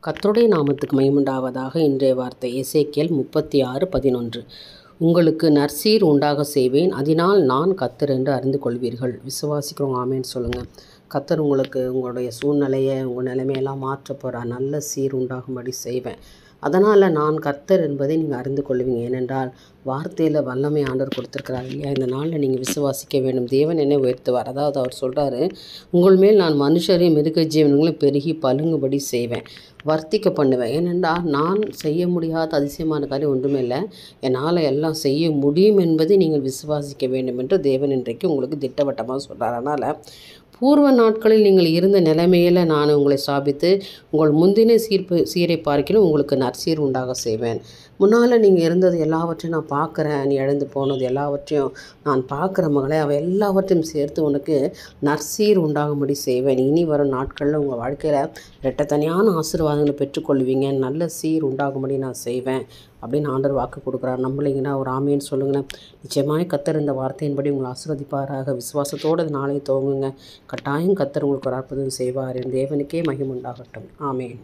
கர்த்தருடைய நாமத்துக்கு மகிமையுண்டாவதாக. இன்றைய வார்த்தை எசேக்கியேல் 36:11. உங்களுக்கு நற்சீர் உண்டாக செய்வேன், அதனால் நான் கர்த்தர் என்று அறிந்து கொள்வீர்கள். விசுவாசிக்கிறவங்க ஆமேன்னு சொல்லுங்கள். கர்த்தர் உங்களுக்கு உங்களுடைய சூழ்நிலையை, உங்கள் நிலைமையெல்லாம் மாற்ற போகிறார். நல்ல சீர் உண்டாகும்படி செய்வேன். அதனால் நான் கர்த்தர் என்பதை நீங்கள் அறிந்து கொள்வீங்க. ஏனென்றால் வார்த்தையில் வல்லமை ஆண்டவர் கொடுத்துருக்கிறார் இல்லையா? இந்த நாளில் நீங்கள் விசுவாசிக்க வேண்டும். தேவன் என்னை உயர்த்துவார். அதாவது அவர் சொல்கிறாரு, உங்கள் மேல் நான் மனுஷரையும் மிருக ஜீவன்களையும் பெருகி பலுங்குபடி செய்வேன், வர்த்திக்க பண்ணுவேன். ஏனென்றால் நான் செய்ய முடியாத அதிசயமான காரியம் ஒன்றுமே இல்லை. என்னால் எல்லாம் செய்ய முடியும் என்பதை நீங்கள் விசுவாசிக்க வேண்டும் என்று தேவன் இன்றைக்கு உங்களுக்கு திட்டவட்டமாக சொல்கிறார். அதனால் பூர்வ நாட்களில் நீங்கள் இருந்த நிலைமையில் நான் உங்களை சாபித்து உங்கள் முந்தின சீரை பார்க்கிலும் உங்களுக்கு நற்சீர் உண்டாக செய்வேன். முன்னால் நீங்கள் இருந்தது எல்லாவற்றையும் நான் பார்க்குறேன், நீ இழந்து போனது எல்லாவற்றையும் நான் பார்க்குற மகளே, அவை எல்லாவற்றையும் சேர்த்து உனக்கு நற்சீர் உண்டாகும்படி செய்வேன். இனி வரும் நாட்களில் உங்கள் வாழ்க்கையில் இரட்டத்தனியான ஆசீர்வாதங்களை பெற்றுக்கொள்வீங்க. நல்ல சீர் உண்டாகும்படி நான் செய்வேன் அப்படின்னு ஆண்டவர் வாக்கு கொடுக்குறார். நம்பலைங்கன்னா ஒரு ஆமேன்னு சொல்லுங்கள். நிச்சயமாய் கர்த்தர் இந்த வார்த்தையின்படி உங்களை ஆசீர்வதிப்பாராக. விசுவாசத்தோடு நாளை துவங்குங்க. கட்டாயம் கர்த்தர் உங்களுக்கு ஒரு அற்புதம் செய்வார். என் தேவனுக்கே மகிமை உண்டாகட்டும். ஆமேன்.